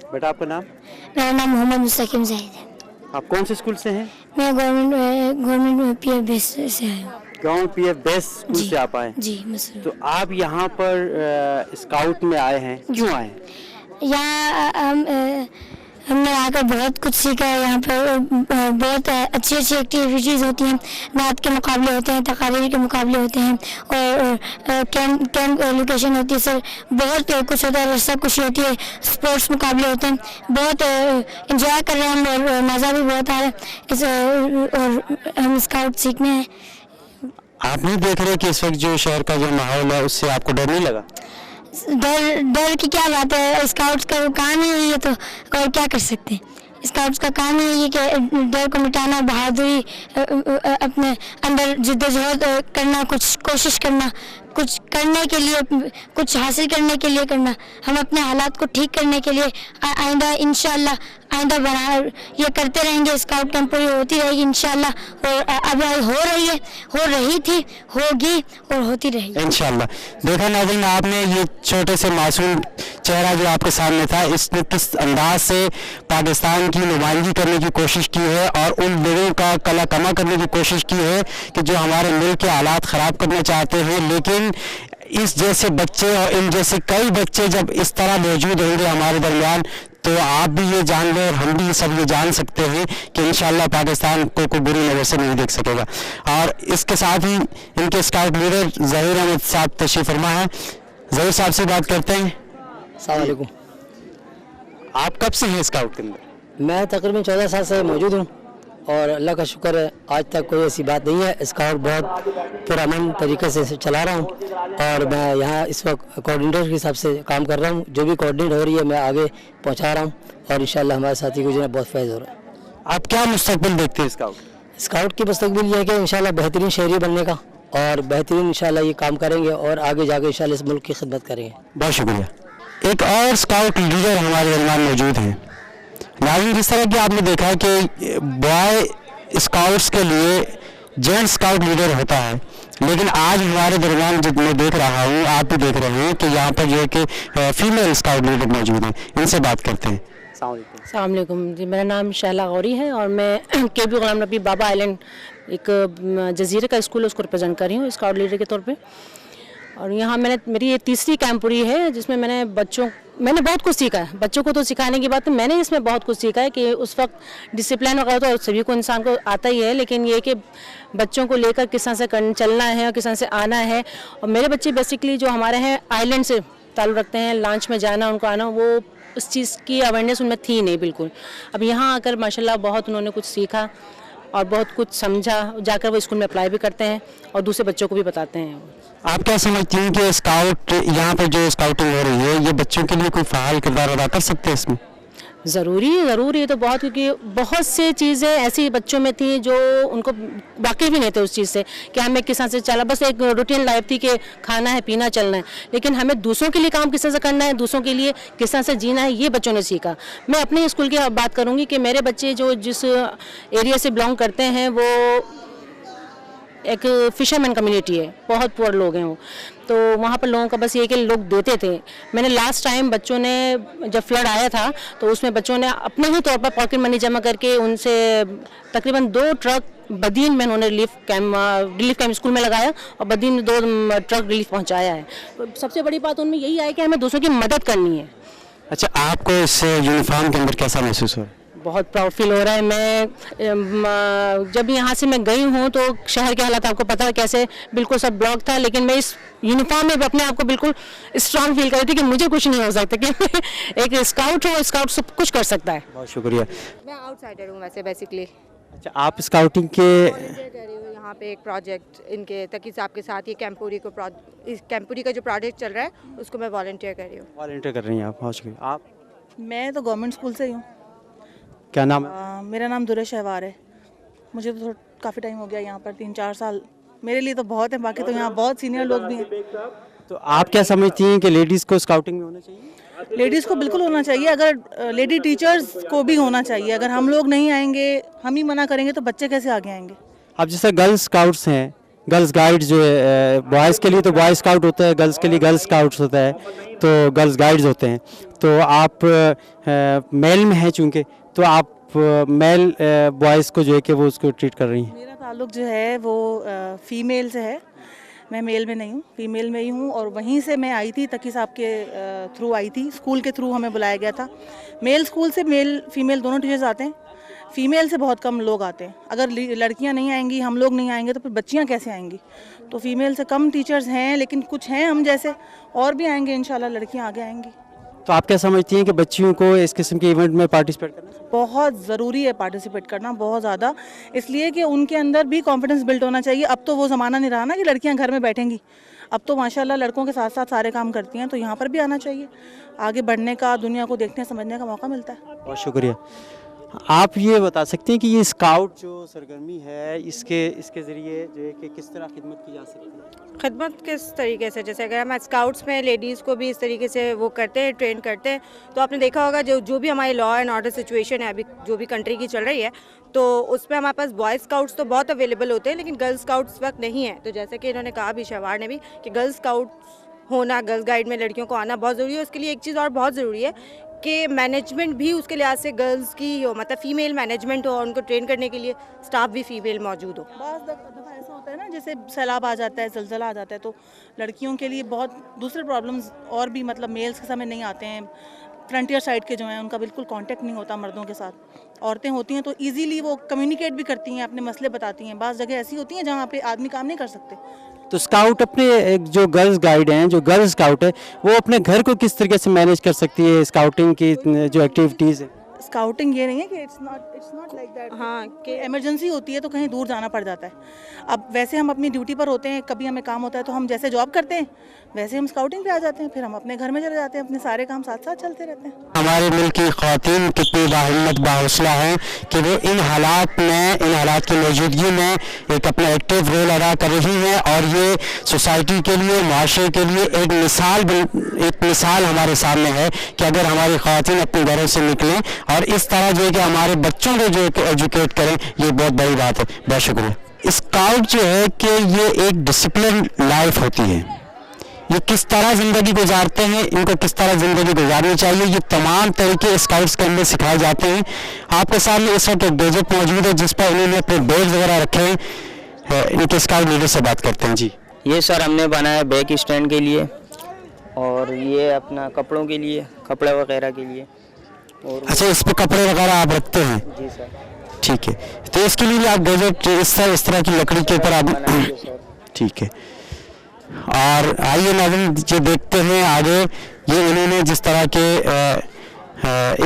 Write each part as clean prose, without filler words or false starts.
बेटा आपका नाम? मेरा नाम मोहम्मद मुस्तकीम जाहिद है। आप कौन से स्कूल से हैं? मैं गवर्नमेंट पीएफ बेस से आया हूँ। गाँव पीएफ बेस स्कूल से आप आए? जी मसूर। तो आप यहाँ पर स्काउट में आए हैं, क्यों आए हैं? यहाँ हमने आकर बहुत कुछ सीखा है। यहाँ पर बहुत अच्छी अच्छी एक्टिविटीज़ होती हैं। नात के मुकाबले होते हैं, तकारीर के मुकाबले होते हैं और कैंप लोकेशन होती है सर। बहुत कुछ होता है, सब कुछ होती है। स्पोर्ट्स मुकाबले होते हैं। बहुत इंजॉय कर रहे हैं हम और मज़ा भी बहुत आ रहा है और हम स्काउट सीखने हैं। आप नहीं देख रहे कि इस वक्त जो शहर का जो माहौल है उससे आपको डर नहीं लगा? डर की क्या बात है, स्काउट्स का काम ही है तो और क्या कर सकते हैं। स्काउट्स का काम ही है कि डर को मिटाना, बहादुरी, अपने अंदर जिद्दोजहद करना, कुछ कोशिश करना, कुछ करने के लिए, कुछ हासिल करने के लिए करना। हम अपने हालात को ठीक करने के लिए आइंदा इंशाल्लाह आइंदा बना ये करते रहेंगे। स्काउट कैंप पूरी होती रहेगी इंशाल्लाह और अब हो रही है, हो रही थी, होगी और होती रहेगी इंशाल्लाह। देखा नाज़रीन, आपने ये छोटे से मासूम चेहरा जो आपके सामने था, इसने किस अंदाज से पाकिस्तान की नुमाइंदगी करने की कोशिश की है और उन लोगों का कला कमा करने की कोशिश की है कि जो हमारे मुल्क के हालात ख़राब करना चाहते हैं। लेकिन इस जैसे बच्चे और इन जैसे कई बच्चे जब इस तरह मौजूद होंगे हमारे दरमियान, तो आप भी ये जान लें और हम भी सब ये जान सकते हैं कि इंशाल्लाह पाकिस्तान को कोई बुरी नज़र से नहीं देख सकेगा। और इसके साथ ही इनके स्काउट लीडर ज़हीर अहमद साहब तशरीफ़ फरमा है। ज़हीर साहब से बात करते हैं। अस्सलाम वालेकुम। आप कब से हैं स्काउट के अंदर? मैं तकरीबन 14 साल से मौजूद हूँ और अल्लाह का शुक्र है आज तक कोई ऐसी बात नहीं है। स्काउट बहुत पुरअमन तरीके से चला रहा हूँ और मैं यहाँ इस वक्त कोऑर्डिनेटर के हिसाब से काम कर रहा हूँ। जो भी कोऑर्डिनेट हो रही है मैं आगे पहुँचा रहा हूँ और इंशाल्लाह हमारे साथी को जो है बहुत फैज़ हो रहा है। आप क्या मुस्तकबिल देखते हैं स्काउट की मुस्तकबिल ये है कि इंशाल्लाह बेहतरीन शहरी बनने का और बेहतरीन इंशाल्लाह ये काम करेंगे और आगे जाके इंशाल्लाह इस मुल्क की खिदमत करेंगे। बहुत शुक्रिया। एक और स्काउट लीडर हमारे दरमियान मौजूद हैं। नाज़रीन, जिस तरह कि आपने देखा कि बॉय स्काउट्स के लिए जेंट स्काउट लीडर होता है, लेकिन आज हमारे दरमियान जो मैं देख रहा हूँ, आप भी देख रहे हैं कि यहाँ पर जो है कि फीमेल स्काउट लीडर मौजूद हैं। इनसे बात करते हैं। अस्सलाम वालेकुम जी, मेरा नाम शैला गौरी है और मैं केबी गुलाम नबी बाबा आइलैंड एक जजीरे का स्कूल है उसको रिप्रेजेंट कर रही हूँ स्काउट लीडर के तौर पे। और यहाँ मेरी ये तीसरी कैंपुरी है जिसमें मैंने बहुत कुछ सीखा है। बच्चों को तो सिखाने की बात है, मैंने इसमें बहुत कुछ सीखा है कि उस वक्त डिसिप्लिन वगैरह तो सभी को इंसान को आता ही है, लेकिन ये कि बच्चों को लेकर किस तरह से चलना है और किस तरह से आना है। और मेरे बच्चे बेसिकली जो हमारे हैं आइलैंड से ताल्लुक़ रखते हैं, लॉन्च में जाना, उनको आना, वो उस चीज़ की अवेयरनेस उनमें थी नहीं बिल्कुल। अब यहाँ आकर माशाल्लाह बहुत उन्होंने कुछ सीखा और बहुत कुछ समझा, जाकर वो स्कूल में अप्लाई भी करते हैं और दूसरे बच्चों को भी बताते हैं। आप क्या समझती हैं कि स्काउट यहाँ पर जो स्काउटिंग हो रही है ये बच्चों के लिए कोई फ़ाल किरदार अदा कर सकते हैं इसमें? ज़रूरी है तो बहुत, क्योंकि बहुत से चीज़ें ऐसी बच्चों में थी जो उनको वाकिफ़ भी नहीं थे उस चीज़ से कि हमें किस तरह से चला, बस एक रूटीन लाइफ थी कि खाना है, पीना, चलना है, लेकिन हमें दूसरों के लिए काम किस तरह से करना है, दूसरों के लिए किस तरह से जीना है, ये बच्चों ने सीखा। मैं अपने स्कूल की बात करूँगी कि मेरे बच्चे जो जिस एरिया से बिलोंग करते हैं वो एक फ़िशरमैन कम्युनिटी है, बहुत पुअर लोग हैं वो, तो वहाँ पर लोगों का बस ये कि लोग देते थे। मैंने लास्ट टाइम बच्चों ने जब फ्लड आया था तो उसमें बच्चों ने अपने ही तौर पर पॉकेट मनी जमा करके उनसे तकरीबन 2 ट्रक बदीन में उन्होंने रिलीफ कैम्प स्कूल में लगाया और बदीन में 2 ट्रक रिलीफ पहुँचाया है। तो सबसे बड़ी बात उनमें यही है कि हमें दूसरों की मदद करनी है। अच्छा, आपको इस यूनिफॉर्म के अंदर कैसा महसूस हो रहा है? बहुत प्राउड फील हो रहा है। मैं जब यहाँ से मैं गई हूँ तो शहर के हालात आपको पता है कैसे, बिल्कुल सब ब्लॉक था, लेकिन मैं इस यूनिफॉर्म में अपने आप को बिल्कुल स्ट्रांग फील कर रही थी कि मुझे कुछ नहीं हो सकता, कि एक स्काउट हो, स्काउट सब कुछ कर सकता है। बहुत शुक्रिया। मैं आउटसाइडर हूँ वैसे बेसिकली। अच्छा, आप स्काउटिंग के यहाँ पे एक प्रोजेक्ट इनके तकी साहब के साथ ये कैंपुरी का जो प्रोजेक्ट चल रहा है उसको मैं वॉलंटियर कर रही हूँ। वॉलंटियर कर रही हैं आप? बहुत शुक्रिया। आप? मैं तो गवर्नमेंट स्कूल से ही हूँ। क्या नाम है? मेरा नाम दुर्रा शहवार है। मुझे तो काफ़ी टाइम हो गया यहाँ पर, 3-4 साल मेरे लिए तो बहुत है, बाकी तो यहाँ बहुत सीनियर लोग भी हैं। तो आप क्या समझती हैं कि लेडीज़ को स्काउटिंग में होना चाहिए? लेडीज़ को बिल्कुल होना चाहिए, अगर लेडी टीचर्स को भी होना चाहिए। अगर हम लोग नहीं आएंगे, हम ही मना करेंगे तो बच्चे कैसे आगे आएंगे? अब जैसे गर्ल्स स्काउट्स हैं, गर्ल्स गाइड जो है, बॉयज़ के लिए तो बॉय स्काउट होता है, गर्ल्स के लिए गर्ल्स स्काउट्स होता है, तो गर्ल्स गाइड्स होते हैं। तो आप मेल में हैं चूँकि, तो आप मेल बॉयज़ को जो है कि वो उसको ट्रीट कर रही हैं। मेरा ताल्लुक जो है वो फ़ीमेल से है, मैं मेल में नहीं हूँ, फीमेल में ही हूँ। और वहीं से मैं आई थी, तकी साहब के थ्रू आई थी, स्कूल के थ्रू हमें बुलाया गया था। मेल स्कूल से मेल फीमेल दोनों टीचर्स आते हैं, फीमेल से बहुत कम लोग आते हैं। अगर लड़कियां नहीं आएंगी, हम लोग नहीं आएंगे, तो फिर बच्चियां कैसे आएंगी? तो फीमेल से कम टीचर्स हैं, लेकिन कुछ हैं हम जैसे, और भी आएंगे इंशाल्लाह, लड़कियां आगे आएंगी। तो आप क्या समझती हैं कि बच्चियों को इस किस्म के इवेंट में पार्टिसिपेट करना बहुत ज़रूरी है, पार्टिसिपेट करना बहुत ज़्यादा, इसलिए कि उनके अंदर भी कॉन्फिडेंस बिल्ड होना चाहिए। अब तो वो ज़माना नहीं रहा ना कि लड़कियां घर में बैठेंगी, अब तो माशाल्लाह लड़कों के साथ साथ सारे काम करती हैं, तो यहाँ पर भी आना चाहिए। आगे बढ़ने का, दुनिया को देखने समझने का मौका मिलता है। बहुत शुक्रिया। आप ये बता सकते हैं कि ये स्काउट जो सरगर्मी है, इसके ज़रिए जो है कि किस तरह खिदमत की जा सकती है? खिदमत किस तरीके से, जैसे अगर हम स्काउट्स में लेडीज़ को भी इस तरीके से वो करते हैं, ट्रेन करते हैं, तो आपने देखा होगा जो भी हमारी लॉ एंड ऑर्डर सिचुएशन है अभी जो भी कंट्री की चल रही है, तो उसमें हमारे पास बॉय स्काउट्स तो बहुत अवेलेबल होते हैं, लेकिन गर्ल स्काउट्स इस वक्त नहीं है। तो जैसे कि इन्होंने कहा भी, शहवार ने भी, कि गर्ल स्काउट्स होना, गर्ल्स गाइड में लड़कियों को आना बहुत ज़रूरी है। उसके लिए एक चीज़ और बहुत ज़रूरी है कि मैनेजमेंट भी उसके लिहाज से गर्ल्स की हो, मतलब फ़ीमेल मैनेजमेंट हो, और उनको ट्रेन करने के लिए स्टाफ भी फीमेल मौजूद हो। बाज़ दफ़ा ऐसा होता है ना, जैसे सैलाब आ जाता है, ज़लज़ला आ जाता है, तो लड़कियों के लिए बहुत दूसरे प्रॉब्लम्स और भी, मतलब मेल्स के समय नहीं आते हैं। फ्रंटियर साइड के जो हैं उनका बिल्कुल कांटेक्ट नहीं होता मर्दों के साथ। औरतें होती हैं तो इजीली वो कम्युनिकेट भी करती हैं, अपने मसले बताती हैं। बाज़ जगह ऐसी होती हैं जहाँ पे आदमी काम नहीं कर सकते। तो स्काउट अपने एक जो गर्ल्स गाइड हैं, जो गर्ल्स स्काउट है, वो अपने घर को किस तरीके से मैनेज कर सकती है? स्काउटिंग की जो एक्टिविटीज़ है, स्काउटिंग ये नहीं है कि इट्स नॉट लाइक दैट, हाँ, कि इमरजेंसी होती है तो कहीं दूर जाना पड़ जाता है। अब वैसे हम अपनी ड्यूटी पर होते हैं, कभी हमें काम होता है तो हम जैसे जॉब करते हैं वैसे हम स्काउटिंग पे आ जाते हैं, फिर हम अपने घर में चले जाते हैं, अपने सारे काम साथ साथ चलते रहते हैं। हमारे मुल्क की ख़वातीन कितनी बाहिम्मत बाहौसला हैं कि वो इन हालात की मौजूदगी में एक अपना एक्टिव रोल अदा कर रही हैं, और ये सोसाइटी के लिए, माशरे के लिए एक मिसाल हमारे सामने है कि अगर हमारी ख़वातीन अपने घरों से निकलें और इस तरह जो है कि हमारे बच्चों को जो एजुकेट करें, ये बहुत बड़ी बात है। बहुत शुक्रिया। स्काउट जो है कि ये एक डिसिप्लिन लाइफ होती है, ये किस तरह ज़िंदगी गुजारते हैं, इनको किस तरह ज़िंदगी गुजारनी चाहिए, ये तमाम तरीके स्काउट्स के अंदर सिखाए जाते हैं। आपके सामने इस वक्त एक डेजर्ट मौजूद है जिस पर इन्होंने अपने बैग वगैरह रखे हैं। इनके स्काउट लीडर से बात करते हैं। जी, ये सर हमने बनाया बैग स्टैंड के लिए, और ये अपना कपड़ों के लिए, कपड़े वगैरह के लिए। और अच्छा, इस पर कपड़े वगैरह आप रखते हैं? जी सर। ठीक है, तो इसके लिए भी आप डेजर्ट इस तरह की लकड़ी के ऊपर आप, ठीक है। और आइए नाज़रीन जो देखते हैं आगे, ये इन्होंने जिस तरह के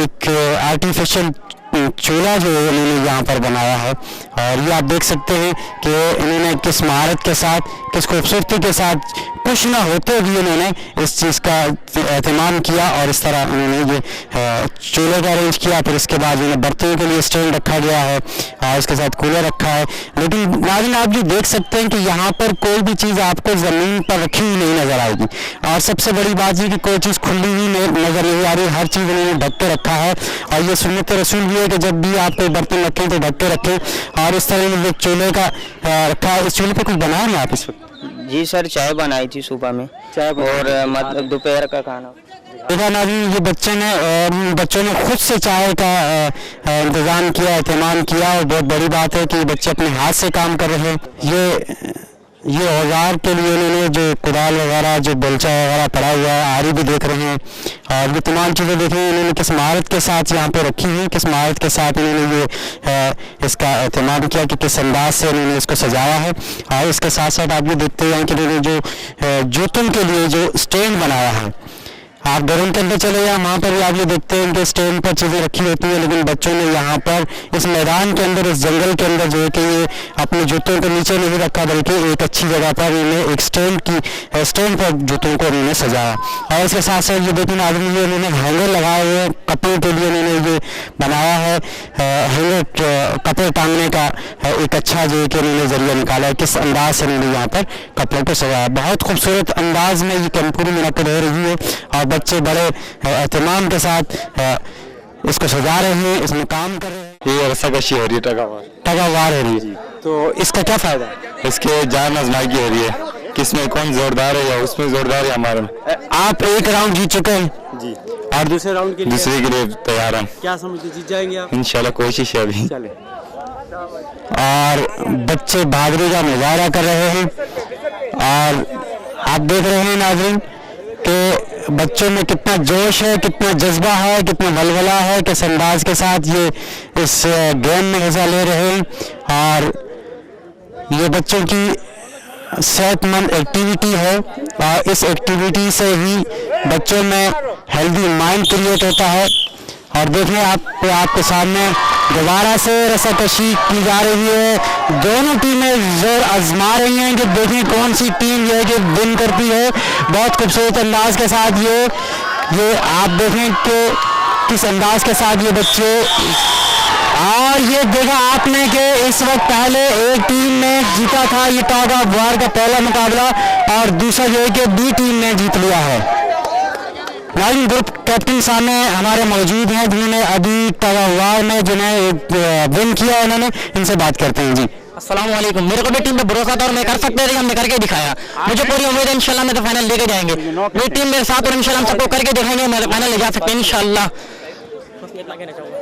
एक आर्टिफिशियल चूल्हा जो है इन्होंने यहाँ पर बनाया है, और ये आप देख सकते हैं कि इन्होंने किस महारत के साथ, किस खूबसूरती के साथ, कुछ ना होते भी इन्होंने इस चीज़ का एहतमाम किया, और इस तरह उन्होंने ये चूल्हे का अरेंज किया। फिर इसके बाद उन्हें बर्तनों के लिए स्टैंड रखा गया है, और इसके साथ कूलर रखा है। लेकिन नाज़रीन आप ये देख सकते हैं कि यहाँ पर कोई भी चीज़ आपको ज़मीन पर रखी हुई नहीं नज़र आएगी, और सबसे बड़ी बात ये कि कोई चीज़ खुली हुई नज़र नहीं आ रही, हर चीज़ उन्होंने ढक के रखा है। और ये सुन्नत रसूल भी है कि जब भी आप कोई बर्तन रखें तो ढक के रखें। और इस तरह इन्होंने चूल्हे का रखा है। इस चूल्हे पर कुछ बनाया नहीं आप इस वक्त? जी सर, चाय बनाई थी सुबह में, और मतलब दोपहर का खाना। देखा नाज़रीन, ये बच्चों ने खुद से चाय का इंतज़ाम किया, एहतमाम किया, और बहुत बड़ी बात है कि बच्चे अपने हाथ से काम कर रहे हैं। ये औजार के लिए उन्होंने जो कुदाल वगैरह, जो बेलचा वगैरह पड़ा हुआ है, आरी भी देख रहे हैं, और ये तमाम चीज़ें देख रहे हैं। इन्होंने किस महारत के साथ यहाँ पे रखी हुई, किस महारत के साथ इन्होंने ये इसका एहतमाम किया कि किस अंदाज से इन्होंने इसको सजाया है। और इसके साथ साथ आप ये देखते हैं कि इन्होंने जो जूतों के लिए जो स्टैंड बनाया है, आप घरों के अंदर चले जाए, वहाँ पर भी आप ये देखते हैं कि स्टैंड पर चीज़ें रखी होती हैं, लेकिन बच्चों ने यहाँ पर इस मैदान के अंदर, इस जंगल के अंदर जो है कि ये अपने जूतों को नीचे नहीं रखा, बल्कि एक अच्छी जगह पर इन्हें एक स्टैंड पर जूतों को उन्होंने सजाया। और इसके साथ साथ ये देखिए नाज़रीन, ये उन्होंने हैंगर लगाए हुए कपड़ों के लिए उन्होंने ये बनाया है, हैंगर कपड़े टांगने का एक अच्छा जो है कि उन्होंने जरिया निकाला है, किस अंदाज से उन्होंने यहाँ पर कपड़ों को सजाया। बहुत खूबसूरत अंदाज में ये कैंपुरी मुनक़्क़िद हो रही है, और बच्चे बड़े एहतमाम के साथ इसको सजा रहे हैं, इसमें काम कर रहे हैं। ये रस्साकशी हो रही है, टगावार हो रही है। तो इसका क्या फ़ायदा है? इसके जान आजमाई की हो रही है, किसमें कौन जोरदार है या उसमें जोरदार है हमारा। आप एक राउंड जीत चुके हैं जी, और दूसरे राउंड के लिए दूसरे के लिए तैयार हैं। क्या समझते जीत जाएंगे आप? इंशाल्लाह कोशिश है अभी। चले। और बच्चे भागने का मुजाहरा कर रहे हैं और आप देख रहे हैं नाज़रीन कि बच्चों में कितना जोश है, कितना जज्बा है, कितना वलवला है, किस अंदाज के साथ ये इस गेम में हिस्सा ले रहे हैं। और ये बच्चों की सेहतमंद एक्टिविटी है और इस एक्टिविटी से ही बच्चों में हेल्दी माइंड क्रिएट होता है। और देखिए आपके सामने दोबारा से रस्साकशी की जा रही है। दोनों टीमें जोर आजमा रही हैं कि देखें कौन सी टीम जो है कि विन करती है। बहुत खूबसूरत अंदाज के साथ ये आप देखें कि किस अंदाज के साथ ये बच्चे, और ये देखा आपने कि इस वक्त पहले एक टीम ने जीता था ये टग ऑफ वार का पहला मुकाबला और दूसरा जो है कि बी टीम ने जीत लिया है। राइडिंग ग्रुप कैप्टन सामने हमारे मौजूद हैं जिन्होंने अभी टग ऑफ वार में जिन्हें विन किया, उन्होंने इनसे बात करते हैं। जी अस्सलाम वालेकुम। मेरे को भी टीम पे भरोसा था और मैं कर सकते थे, हमने करके दिखाया। मुझे पूरी उम्मीद है इंशाल्लाह मैं तो फाइनल लेके जाएंगे। मेरी टीम मेरे साथ और इंशाल्लाह हम सबको करके दिखाएंगे, मैं फाइनल ले जा सकते हैं इंशाल्लाह।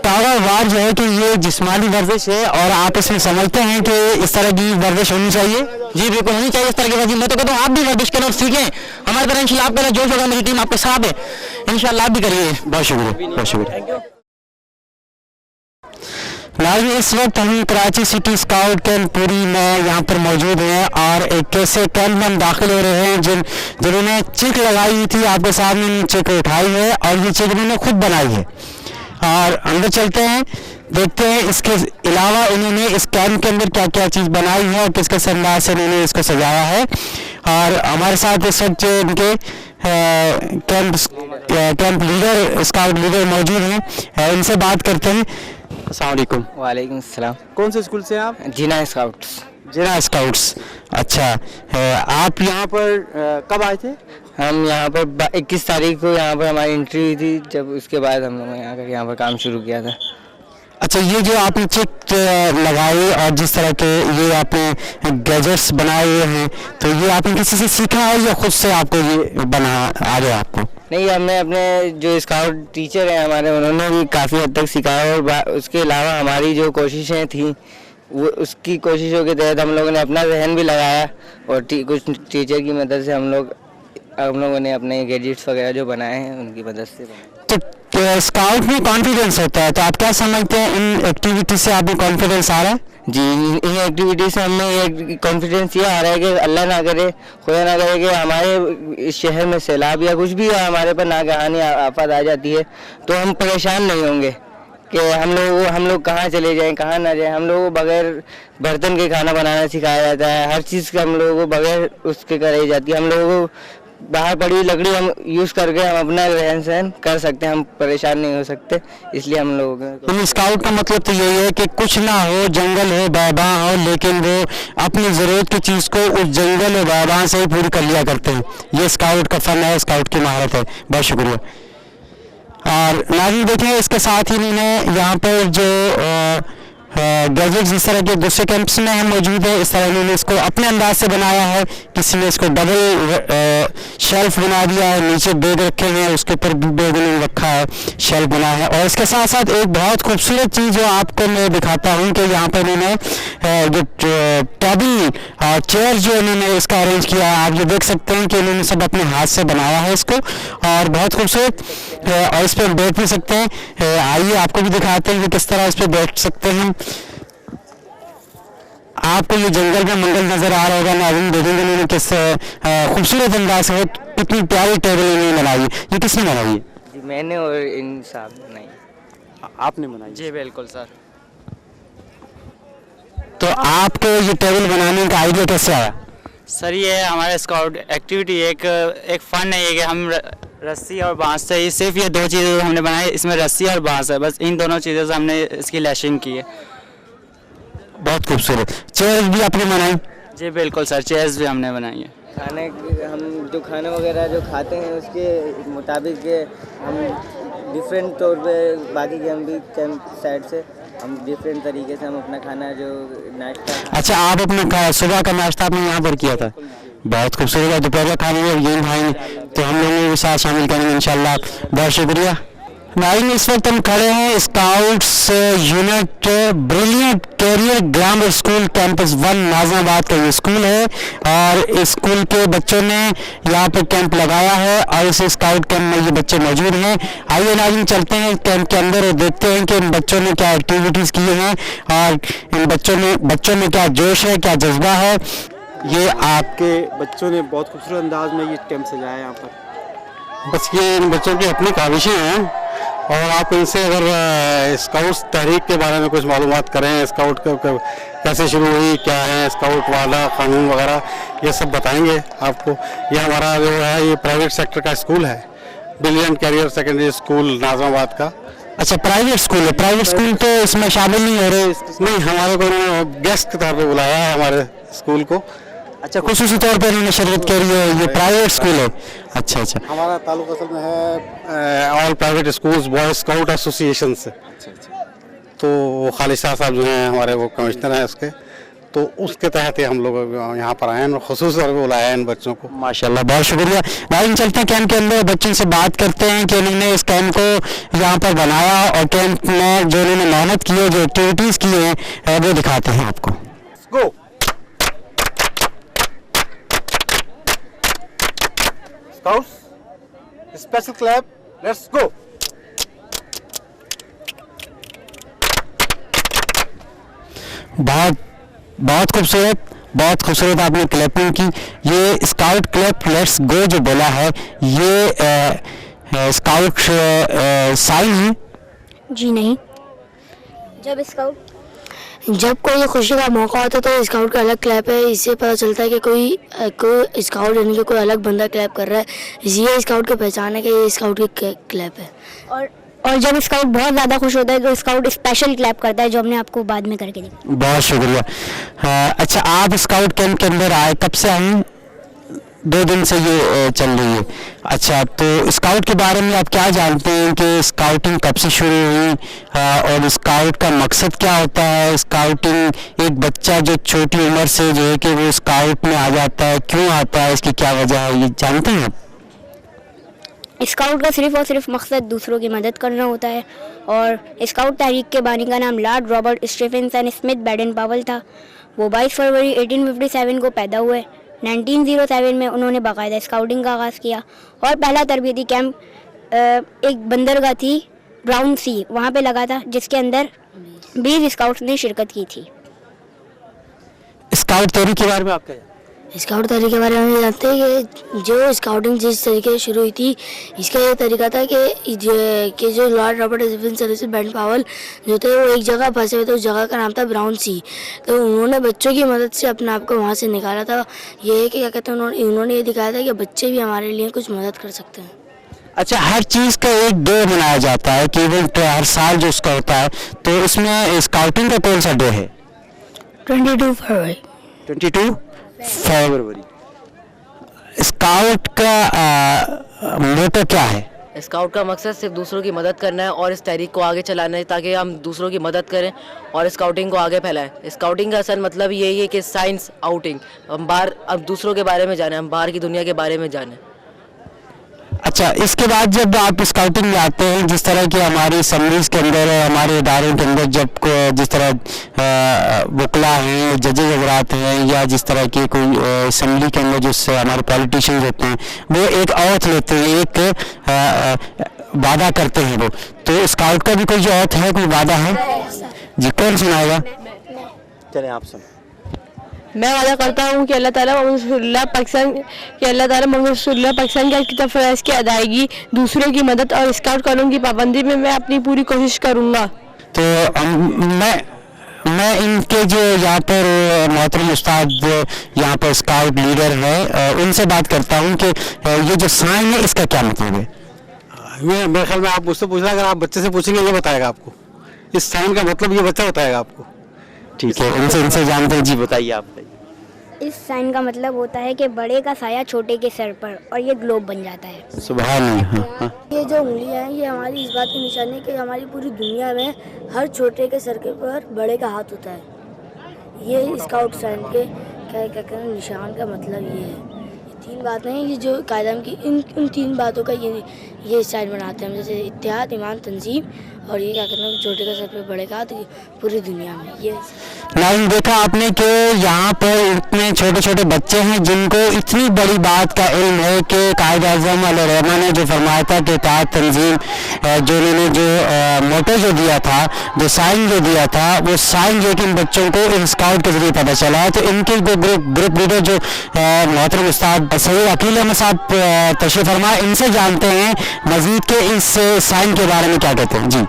टग ऑफ वार जो है कि ये जिस्मानी वर्जिश है और आप इसमें समझते हैं कि इस तरह की वर्जिश होनी चाहिए। जी बिल्कुल होनी चाहिए इस तरह की वर्जिश। मैं तो कहता हूँ आप भी वर्जिश करें और सीखें हमारी तरह इंशाल्लाह। आपका जोश होगा, मेरी टीम आपके साथ है इंशाल्लाह, आप भी करिए। बहुत शुक्रिया, बहुत शुक्रिया। नाज़रीन इस वक्त हम कराची सिटी स्काउट कैंप पूरी में यहाँ पर मौजूद हैं और एक ऐसे कैंप में हम दाखिल हो रहे हैं जिन्होंने चिक लगाई हुई थी। आपके सामने चिक उठाई है और ये चिक इन्होंने खुद बनाई है। और अंदर चलते हैं, देखते हैं इसके अलावा इन्होंने इस कैंप के अंदर क्या क्या चीज़ बनाई है और किस किस अंदाज से इन्होंने इसको सजाया है। और हमारे साथ इस वक्त जो इनके कैंप लीडर, स्काउट लीडर मौजूद हैं, इनसे बात करते हैं। अस्सलाम वालेकुम। वालेकुम सलाम। कौन से स्कूल से आप? जिना स्काउट्स। जिना स्काउट्स, अच्छा। आप यहाँ पर कब आए थे? हम यहाँ पर 21 तारीख को यहाँ पर हमारी एंट्री हुई थी, जब उसके बाद हम लोगों ने यहाँ पर काम शुरू किया था। अच्छा, ये जो आपने चिक लगाई और जिस तरह के ये आपने गैजेट्स बनाए हुए हैं, तो ये आपने किसी से सीखा है या खुद से आपको ये बना आ गया आपको? नहीं, हमने अपने जो स्काउट टीचर हैं हमारे, उन्होंने भी काफ़ी हद तक सिखाया और उसके अलावा हमारी जो कोशिशें थी वो उसकी कोशिशों के तहत हम लोगों ने अपना जहन भी लगाया और कुछ टीचर की मदद से हम लोगों ने अपने गैजेट्स वगैरह जो बनाए हैं उनकी मदद से बनाए। तो स्काउट में कॉन्फिडेंस होता है, तो आप क्या समझते हैं इन एक्टिविटी से आपको कॉन्फिडेंस आ रहा है? जी, इन एक्टिविटी से हमें ये कॉन्फिडेंस ये आ रहा है कि अल्लाह ना करे, खुदा ना करे कि हमारे इस शहर में सैलाब या कुछ भी हमारे पर नागहानी आफत आ जाती है तो हम परेशान नहीं होंगे कि हम लोग कहाँ चले जाएं, कहाँ ना जाएं। हम लोगों को बगैर बर्तन के खाना बनाना सिखाया जाता है, हर चीज़ का हम लोगों को बगैर उसके कराई जाती है। हम लोगों को बाहर पड़ी लकड़ी हम यूज़ करके हम अपना रहन सहन कर सकते हैं, हम परेशान नहीं हो सकते, इसलिए हम लोग स्काउट का मतलब तो यही है कि कुछ ना हो, जंगल हो, बाबां हो, लेकिन वो अपनी ज़रूरत की चीज़ को उस जंगल और बाबां से ही पूरी कर लिया करते हैं। ये स्काउट का फन है, स्काउट की महारत है। बहुत शुक्रिया। और नाज़रीन देखें, इसके साथ ही इन्होंने यहाँ पर जो गैजेट्स इस तरह के दूसरे कैंप्स में हम मौजूद है, इस तरह इन्होंने इसको अपने अंदाज से बनाया है। किसी ने इसको डबल शेल्फ बना दिया है, नीचे बैग रखे हैं, उसके ऊपर भी बैग उन्होंने रखा है, शेल्फ बना है। और इसके साथ साथ एक बहुत खूबसूरत चीज़ जो आपको मैं दिखाता हूँ कि यहाँ पर इन्होंने जो टेबल और चेयर जो इन्होंने इसका अरेंज किया है, आप ये देख सकते हैं कि इन्होंने सब अपने हाथ से बनाया है इसको और बहुत खूबसूरत, और इस पर बैठ भी सकते हैं। आइए आपको भी दिखाते हैं कि किस तरह इस पर बैठ सकते हैं। आपको ये जंगल का मंगल नजर आ रहा होगा, नाज़रीन देखेंगे इन्होंने किस खूबसूरत अंदाज से कितनी प्यारी टेबल इन्होंने बनाई है। ये किसने बनाई है? जी मैंने और इन साहब ने बनाई। आपने बनाई? जी बिल्कुल सर। तो आपको ये टेबल बनाने का आइडिया कैसे आया? सर ये हमारे स्काउट एक्टिविटी एक फन है ये कि हम रस्सी और बांस से, सिर्फ ये दो चीज़ें हमने बनाई, इसमें रस्सी और बांस है, बस इन दोनों चीज़ों से हमने इसकी लैशिंग की है। बहुत खूबसूरत। चेयर्स भी आपने बनाई? जी बिल्कुल सर, चेयर्स भी हमने बनाई है। हम जो खाना वगैरह जो खाते हैं उसके मुताबिक हम डिफरेंट तौर पे बाकी के हम भी कैंप साइड से हम डिफरेंट तरीके से हम अपना खाना जो नाश्ता। अच्छा, आप अपना सुबह का नाश्ता आपने यहाँ पर किया था, बहुत खूबसूरत है। दोपहर का खाना भी यही खाएंगे, तो हम लोगों को साथ शामिल करेंगे इंशाल्लाह। बहुत शुक्रिया। नाइन, इस वक्त हम खड़े हैं scouts unit brilliant career grammar school campus 1 Nazimabad का ये स्कूल है, और इस स्कूल के बच्चों ने यहाँ पर कैंप लगाया है और इस स्काउट कैंप में ये बच्चे मौजूद हैं। आइए नाज़रीन, चलते हैं कैंप के अंदर और देखते हैं कि इन बच्चों ने क्या एक्टिविटीज़ की हैं और इन बच्चों में क्या जोश है, क्या जज्बा है। ये आपके बच्चों ने बहुत खूबसूरत अंदाज में ये कैंप सजाया है यहाँ पर। बस ये इन बच्चों की अपनी काविशें हैं, और आप इनसे अगर स्काउट्स तहरीक के बारे में कुछ मालूमात करें, स्काउट कैसे शुरू हुई, क्या है स्काउट वाला कानून वगैरह, ये सब बताएंगे आपको। ये हमारा जो है ये प्राइवेट सेक्टर का स्कूल है, brilliant career secondary school Nazimabad का। अच्छा, प्राइवेट स्कूल है। प्राइवेट स्कूल तो इसमें शामिल नहीं हो रहे? नहीं, हमारे को गेस्ट के तौर पे बुलाया है हमारे स्कूल को। अच्छा, खुसूसी तौर पर उन्होंने शिरकत करी है, ये प्राइवेट स्कूल है। अच्छा अच्छा, हमारा ताल्लुक असल में है all private schools boy scout association से। तो वो खालिद शाह साहब जो हैं हमारे वो कमिश्नर हैं उसके, तो उसके तहत ही हम लोग यहाँ पर आए हैं और खुसूस तौर पर बुलाया है इन बच्चों को। माशाल्लाह, बहुत शुक्रिया। भाई, चलते हैं कैंप के अंदर, बच्चों से बात करते हैं कि उन्होंने इस कैंप को यहाँ पर बनाया और कैंप में जो उन्होंने मेहनत की है, जो एक्टिविटीज़ की हैं, वो दिखाते हैं आपको। Go scouts special clap, let's go. बहुत खूबसूरत आपने क्लैपिंग की। ये स्काउट क्लैप लेट्स गो जो बोला है, ये स्काउट साइन है? जी नहीं। जब कोई खुशी का मौका होता है तो स्काउट का अलग क्लैप है। इससे पता चलता है कि कोई स्काउट यानी कि कोई अलग बंदा क्लैप कर रहा है, ये स्काउट की पहचान है कि ये स्काउट की क्लैप है। और जब स्काउट बहुत ज़्यादा खुश होता है तो स्काउट स्पेशल क्लैप करता है, जो हमने आपको बाद में करके दिखाया। बहुत शुक्रिया। अच्छा, आप स्काउट कैंप के अंदर आए, कब से आए? 2 दिन से ये चल रही है। अच्छा, तो स्काउट के बारे में आप क्या जानते हैं कि स्काउटिंग कब से शुरू हुई और स्काउट का मकसद क्या होता है? स्काउटिंग एक बच्चा जो छोटी उम्र से जो है कि वो स्काउट में आ जाता है, क्यों आता है, इसकी क्या वजह है, ये जानते हैं आप? स्काउट का सिर्फ और सिर्फ मकसद दूसरों की मदद करना होता है, और स्काउट तहरीक के बानी का नाम Lord Robert Stephenson Smith Baden पावल था। वो 22 फरवरी 1857 को पैदा हुए। 1907 में उन्होंने बाकायदा स्काउटिंग का आगाज़ किया और पहला तरबियती कैंप एक बंदरगाह थी ब्राउन सी, वहाँ पे लगा था, जिसके अंदर 20 स्काउट्स ने शिरकत की थी। स्काउट तहरीक के बारे में आप क्या? स्काउट तहरीक के बारे में जानते हैं कि जो स्काउटिंग जिस तरीके से शुरू हुई थी, इसका ये तरीका था कि जो लॉर्ड रॉबर्ट स्टीफेंसन बैडन पावल जो थे वो एक जगह फंसे हुए थे, उस जगह का नाम था ब्राउन सी। तो उन्होंने बच्चों की मदद से अपने आप को वहाँ से निकाला था। ये है कि क्या कहते हैं, उन्होंने ये दिखाया था कि बच्चे भी हमारे लिए कुछ मदद कर सकते हैं। अच्छा, हर चीज़ का एक डे मनाया जाता है, केवल हर साल जो उसका होता है, तो इसमें स्काउटिंग का कौन सा डे है? 22 फरवरी। 22 फरवरी। स्काउट का मोटो क्या है? स्काउट का मकसद सिर्फ दूसरों की मदद करना है और इस तहरीक को आगे चलाना है, ताकि हम दूसरों की मदद करें और स्काउटिंग को आगे फैलाएं। स्काउटिंग का असल मतलब यही है कि साइंस आउटिंग, हम बाहर अब दूसरों के बारे में जाने, हम बाहर की दुनिया के बारे में जाने। अच्छा, इसके बाद जब आप स्काउटिंग में आते हैं, जिस तरह की हमारी असम्बलीज के अंदर, हमारे इदारों के अंदर जब जिस तरह वकला हैं, जजेज वगैरह हैं, या जिस तरह की कोई असम्बली के अंदर जिससे हमारे पॉलिटिशियंस होते हैं, वो एक औथ लेते हैं, एक वादा करते हैं वो, तो स्काउट का भी कोई औथ है, कोई वादा है जी? कौन सुनाएगा? चलें आप सुन। मैं वादा करता हूँ कि अल्लाह ताला पाकिस्तान की किताब फराइज़ की अदायगी, दूसरों की मदद और स्काउट कानून की पाबंदी में मैं अपनी पूरी कोशिश करूँगा। तो मैं इनके जो यहाँ पर मोहतरम उस्ताद यहाँ पर स्काउट लीडर है, उनसे बात करता हूँ कि ये जो साइन है इसका क्या मतलब है? मेरे ख्याल में आप मुझसे पूछना, अगर आप बच्चे से पूछेंगे ये बताएगा आपको, इस साइन का मतलब ये बच्चा बताएगा आपको। ठीक है, इनसे जानते हैं जी, बताइए आप। इस साइन का मतलब होता है कि बड़े का साया छोटे के सर पर, और ये ग्लोब बन जाता है। सुभान अल्लाह। ये जो उंगलियां हैं ये हमारी इस बात की निशानी है कि हमारी पूरी दुनिया में हर छोटे के सर के पर बड़े का हाथ होता है। ये स्काउट साइन के क्या कहते हैं निशान का मतलब ये है। ये 3 बातें हैं, ये जो कायदम की इन 3 बातों का ये साइन बनाते हैं, जैसे इत्तेहाद, ईमान, तंजीम, और ये क्या कहते हैं छोटे का सर पे बड़े का हाथ पूरी दुनिया में। ये नाज़रीन देखा आपने कि यहाँ पर इतने छोटे छोटे बच्चे हैं जिनको इतनी बड़ी बात का इल्म है कि कायद-ए-आज़म अलैहिर्रहमान ने जो फरमाया था कि इत्तेहाद, तंजीम, जो उन्होंने जो मोटो जो दिया था, जो साइन जो दिया था, वो साइन जो कि इन बच्चों को इन स्काउट के जरिए पता चला है। तो इनके ग्रुप लीडर जो मोहतरम उस्ताद सैयद अकील अहमद साहब तशरीफ़ फरमा, इनसे जानते हैं मज़ीद के इस साइन के बारे में क्या कहते हैं। जी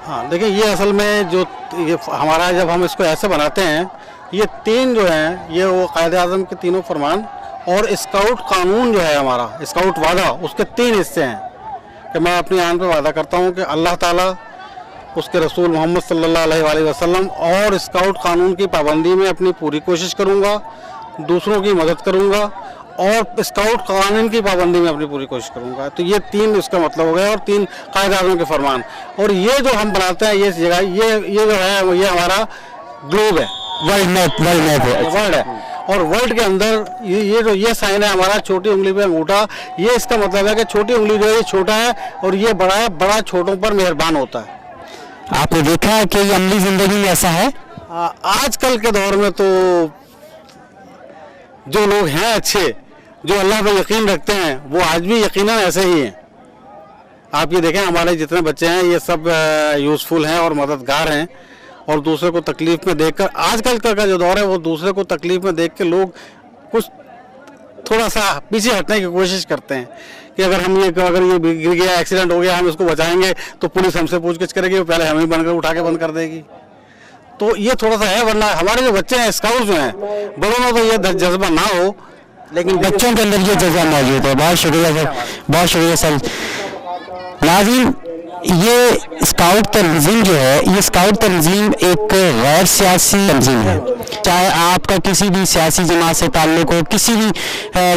हाँ, देखिए ये असल में जो ये हमारा जब हम इसको ऐसे बनाते हैं, ये 3 जो हैं ये वो कायद-ए-आज़म के तीनों फरमान और स्काउट कानून जो है हमारा स्काउट वादा, उसके 3 हिस्से हैं कि मैं अपनी आन पे वादा करता हूँ कि अल्लाह ताला, उसके रसूल मोहम्मद सल्लल्लाहु अलैहि वसल्लम और स्काउट कानून की पाबंदी में अपनी पूरी कोशिश करूँगा, दूसरों की मदद करूँगा और स्काउट कानून की पाबंदी में अपनी पूरी कोशिश करूँगा। तो ये 3 इसका मतलब हो गया और 3 कायद-ए-आज़म के फरमान। और ये जो हम बनाते हैं ये जगह ये जो है ये हमारा ग्लोब है, वर्ल्ड मैप है, वर्ल्ड है। और वर्ल्ड के अंदर ये साइन है हमारा छोटी उंगली पे अंगूठा, ये इसका मतलब है कि छोटी उंगली जो है ये छोटा है और ये बड़ा है, बड़ा छोटों पर मेहरबान होता है। आपने देखा है कि ये अमली ज़िंदगी में ऐसा है। आजकल के दौर में तो जो लोग हैं अच्छे, जो अल्लाह पे यकीन रखते हैं, वो आज भी यकीनन ऐसे ही हैं। आप ये देखें हमारे जितने बच्चे हैं ये सब यूज़फुल हैं और मददगार हैं और दूसरे को तकलीफ़ में देखकर, आजकल का जो दौर है वो दूसरे को तकलीफ़ में देख के लोग कुछ थोड़ा सा पीछे हटने की कोशिश करते हैं कि अगर ये गिर गया, एक्सीडेंट हो गया, हम इसको बचाएंगे तो पुलिस हमसे पूछगिछ करेगी, वो पहले हमें बनकर उठा के बंद कर देगी। तो ये थोड़ा सा है, वरना हमारे जो बच्चे हैं स्काउट जो हैं, बड़ों में तो ये जज्बा ना हो, लेकिन बच्चों के अंदर ये जज्बा मौजूद है। बहुत शुक्रिया सर, बहुत शुक्रिया सर। नाज़रीन ये स्काउट तंजीम जो है, ये स्काउट तंजीम एक गैर सियासी तंजीम है। चाहे आपका किसी भी सियासी जमात से ताल्लुक हो, किसी भी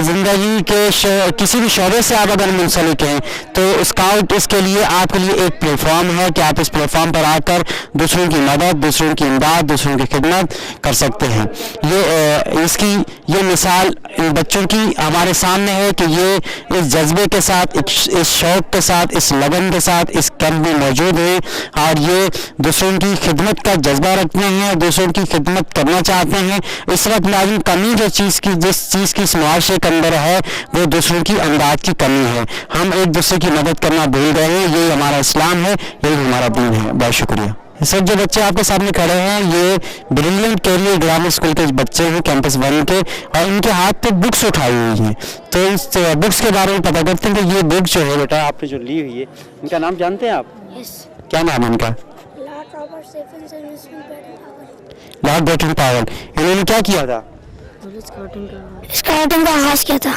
ज़िंदगी के किसी भी शोबे से आप अगर मुंसलिक हैं, तो स्काउट इसके लिए आपके लिए एक प्लेटफॉर्म है कि आप इस प्लेटफॉर्म पर आकर दूसरों की मदद, दूसरों की इमदाद, दूसरों की खिदमत कर सकते हैं। ये मिसाल इन बच्चों की हमारे सामने है कि ये इस जज्बे के साथ, इस शौक़ के साथ, इस लगन के साथ इस कैंप में मौजूद है और ये दूसरों की खिदमत का जज्बा रखते हैं, दूसरों की खिदमत करना चाहते हैं। इस वक्त नाज़रीन कमी जिस चीज़ की इस मुआशरे के अंदर है वो दूसरों की अमदाद की कमी है। हम एक दूसरे की मदद करना भूल गए हैं। यही हमारा इस्लाम है, यही हमारा दीन है। बहुत शुक्रिया सर। जो बच्चे आपके सामने खड़े हैं ये ब्रिलियंट कैरियर ग्रामर स्कूल के बच्चे हैं, कैंपस 1 के, और इनके हाथ पे बुक्स उठाई हुई हैं। तो इस बुक्स के बारे में पता करते हैं कि ये बुक जो है बेटा आपने जो ली हुई है, इनका नाम जानते हैं आप? क्या नाम है इनका? लॉर्ड बैटन पावर। इन्होंने क्या किया था? स्काउटिंग का आगाज किया था।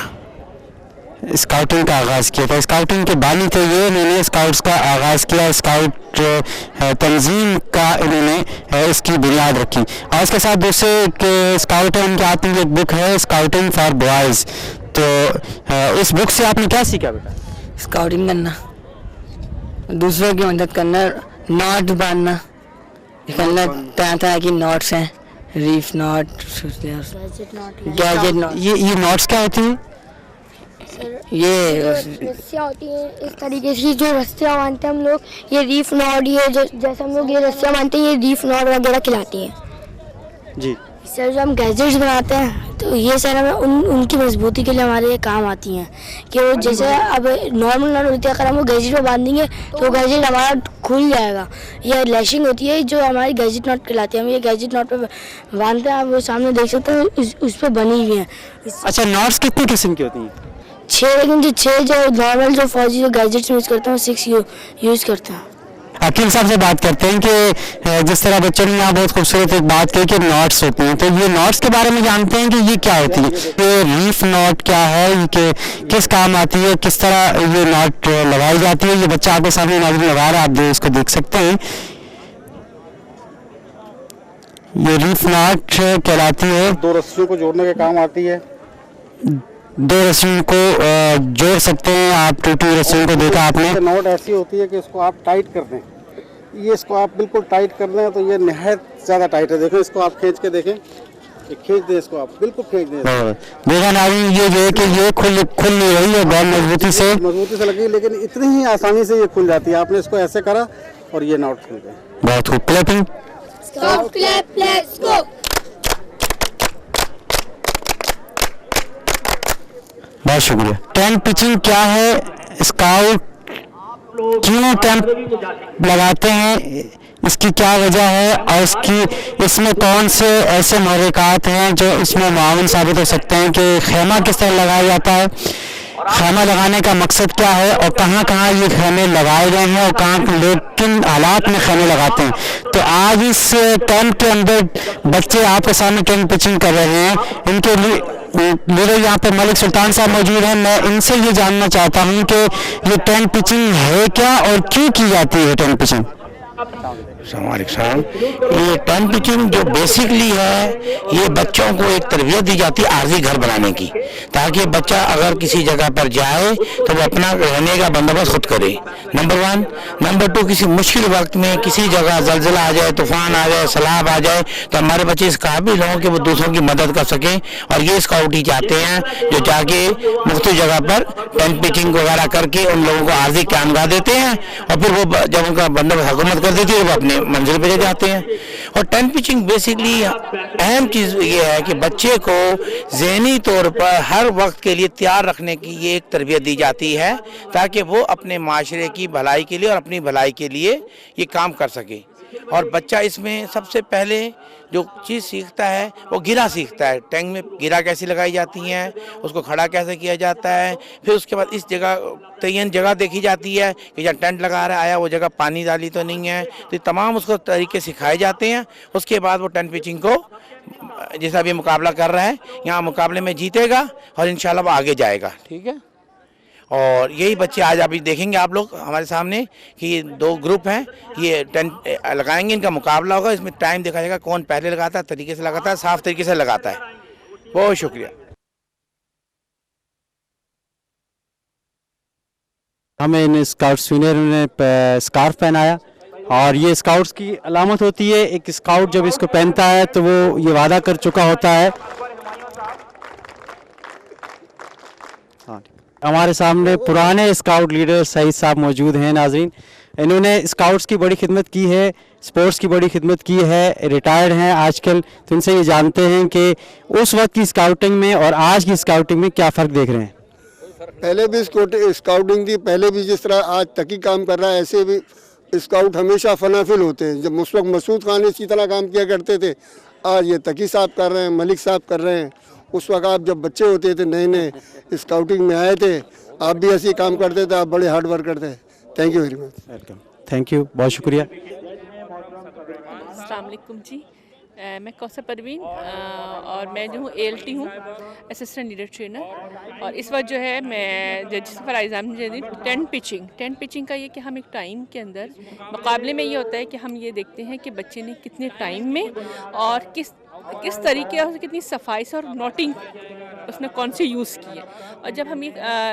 स्काउटिंग का आगाज़ किया था। स्काउटिंग के बानी थे ये, इन्होंने स्काउट्स का आगाज़ किया, स्काउट तंजीम का इन्होंने इसकी बुनियाद रखी। और इसके साथ दूसरे के स्काउट हैं, उनके हाथ में एक बुक है स्काउटिंग फॉर बॉयज़। तो इस बुक से आपने क्या सीखा बेटा? स्काउटिंग करना, दूसरों की मदद करना, नॉट बांधना, निकलना, तरह तरह की नॉट्स हैं, रीफ नॉट, गैजेट नॉट। ये नॉट्स क्या होती हैं? ये रस्सियाँ होती हैं इस तरीके से, जो रस्सियाँ बांधते हैं हम लोग, ये रीफ नॉट, ये जो जैसे हम लोग ये रस्सियाँ बांधते हैं, ये रीफ नॉट वगैरह खिलाती हैं जी। सर जो हम गैजेट्स बनाते हैं तो ये सर हमें उनकी मजबूती के लिए हमारे काम आती हैं कि वो जैसे अब नॉर्मल नॉट होती है, अगर हम वो गैजेट में बांधेंगे तो वो गैजेट हमारा खुल जाएगा। ये लैशिंग होती है जो हमारी गैजेट नॉट कहलाती है। हम ये गैजेट नॉट पे बांधते हैं, आप वो सामने देख सकते हैं उस पर बनी हुई हैं। अच्छा, नॉट्स कितनी किस्म की होती हैं? 6, लेकिन जो 6 जो नॉर्मल जो फौजी जो गैजेट्स यूज़ करते हैं वो 6 यूज़ करते हैं। अकील साहब से बात करते हैं कि जिस तरह बच्चों ने यहाँ बहुत खूबसूरत एक बात कही कि नॉट्स होती हैं, तो ये नॉट्स के बारे में जानते हैं कि ये क्या होती है? ये रीफ नॉट क्या है, कि किस काम आती है, किस तरह ये नॉट लगाई जाती है? ये बच्चा आपके सामने नाज़रीन लगा रहा है, आप इसको देख सकते हैं। ये रीफ नॉट कहलाती है। 2 रस्सियों को जोड़ने के काम आती है। 2 रस्सियों को जोड़ सकते हैं आप। टूटी रस्सियों को देखा आपने। नॉट ऐसी होती है कि इसको आप टाइट कर दें। ये इसको आप बिल्कुल टाइट कर दें तो ये निहायत ज़्यादा टाइट है। देखो इसको आप खींच के देखें, खींच दें इसको, आप बिल्कुल खींच दें। देखा नाज़रीन, ये जो है कि ये खुल नहीं रही है, बहुत मजबूती से लगी, लेकिन इतनी ही आसानी से ये खुल जाती है। आपने इसको ऐसे करा और ये नॉट खुल गए। बहुत खूब। Clapping. Stop, clap, let's go. बहुत शुक्रिया। टेंट पिचिंग क्या है, स्काउट क्यों टेंट लगाते हैं, इसकी क्या वजह है और इसमें कौन से ऐसे महरक़ात हैं जो इसमें मावन साबित हो सकते हैं कि खेमा किस तरह लगाया जाता है, खेमा लगाने का मकसद क्या है और कहाँ कहाँ ये खेमे लगाए गए हैं और कहाँ लोग किन हालात में खेमे लगाते हैं। तो आज इस टेंट के अंदर बच्चे आपके सामने टेंट पिचिंग कर रहे हैं। इनके लिए मेरे यहाँ पर मलिक सुल्तान साहब मौजूद हैं। मैं इनसे ये जानना चाहता हूँ कि ये टेंट पिचिंग है क्या और क्यों की जाती है टेंट पिचिंग। ये टेंट पिचिंग जो बेसिकली है, ये बच्चों को एक तरबियत दी जाती है आर्जी घर बनाने की, ताकि बच्चा अगर किसी जगह पर जाए तो वो अपना रहने का बंदोबस्त खुद करे, नंबर 1। नंबर 2, किसी मुश्किल वक्त में किसी जगह जलजिला आ जाए, तूफान आ जाए, सैलाब आ जाए, तो हमारे बच्चे इस काबिल हों कि वो दूसरों की मदद कर सकें। और ये स्काउट ही चाहते हैं जो जाके मुख्तलिफ जगह पर टेंट पिचिंग वगैरह करके उन लोगों को आर्जी क़यामगाह देते हैं और फिर वो जब उनका बंदोबस्त हुकूमत कर देती है वो अपने मंजिल पे जाते हैं। और टेंट पिचिंग बेसिकली अहम चीज़ ये है कि बच्चे को ज़हनी तौर पर हर वक्त के लिए तैयार रखने की ये एक तरबियत दी जाती है, ताकि वो अपने माशरे की भलाई के लिए और अपनी भलाई के लिए ये काम कर सके। और बच्चा इसमें सबसे पहले जो चीज़ सीखता है वो गिरा सीखता है। टैंक में गिरा कैसी लगाई जाती हैं, उसको खड़ा कैसे किया जाता है, फिर उसके बाद इस जगह तयन जगह देखी जाती है कि जहाँ टेंट लगा रहा आया वो जगह पानी डाली तो नहीं है, तो तमाम उसको तरीके सिखाए जाते हैं। उसके बाद वो टेंट पिचिंग को जैसा भी मुकाबला कर रहा है यहाँ मुकाबले में जीतेगा और इंशाल्लाह वो आगे जाएगा। ठीक है। और यही बच्चे आज अभी देखेंगे आप लोग हमारे सामने कि ये 2 ग्रुप हैं, ये टेंट लगाएंगे, इनका मुकाबला होगा। इसमें टाइम देखा जाएगा कौन पहले लगाता है, तरीके से लगाता है, साफ तरीके से लगाता है। बहुत शुक्रिया। हमें इन स्काउट सीनियर ने स्कार्फ पहनाया और ये स्काउट्स की अलामत होती है। एक स्काउट जब इसको पहनता है तो वो ये वादा कर चुका होता है। हमारे सामने पुराने स्काउट लीडर सईद साहब मौजूद हैं। नाज़रीन, इन्होंने स्काउट्स की बड़ी खिदमत की है, स्पोर्ट्स की बड़ी खिदमत की है, रिटायर्ड हैं आजकल। तो इनसे ये जानते हैं कि उस वक्त की स्काउटिंग में और आज की स्काउटिंग में क्या फ़र्क देख रहे हैं। पहले भी स्काउटिंग थी, पहले भी जिस तरह आज तकी काम कर रहा है ऐसे भी स्काउट हमेशा फनाफिल होते हैं। जब उस वक्त मसूद खान इसी तरह काम किया करते थे, आज ये तकी साहब कर रहे हैं, मलिक साहब कर रहे हैं। उस वक्त आप जब बच्चे होते थे, नए नए स्काउटिंग में आए थे, आप भी ऐसे ही काम करते थे, आप बड़े हार्ड वर्क करते थे। Thank you very much. Welcome. Thank you, बहुत शुक्रिया। अस्सलाम वालेकुम जी, मैं कौसर परवीन और मैं जो हूँ ALT हूँ, असिस्टेंट लीडर ट्रेनर। और इस वक्त जो है मैं जज फॉर एग्जाम टेंट पिचिंग का ये कि हम एक टाइम के अंदर मुकाबले में ये होता है कि हम ये देखते हैं कि बच्चे ने कितने टाइम में और किस तरीके और कितनी सफाई से और नोटिंग उसने कौन सी यूज़ की है। और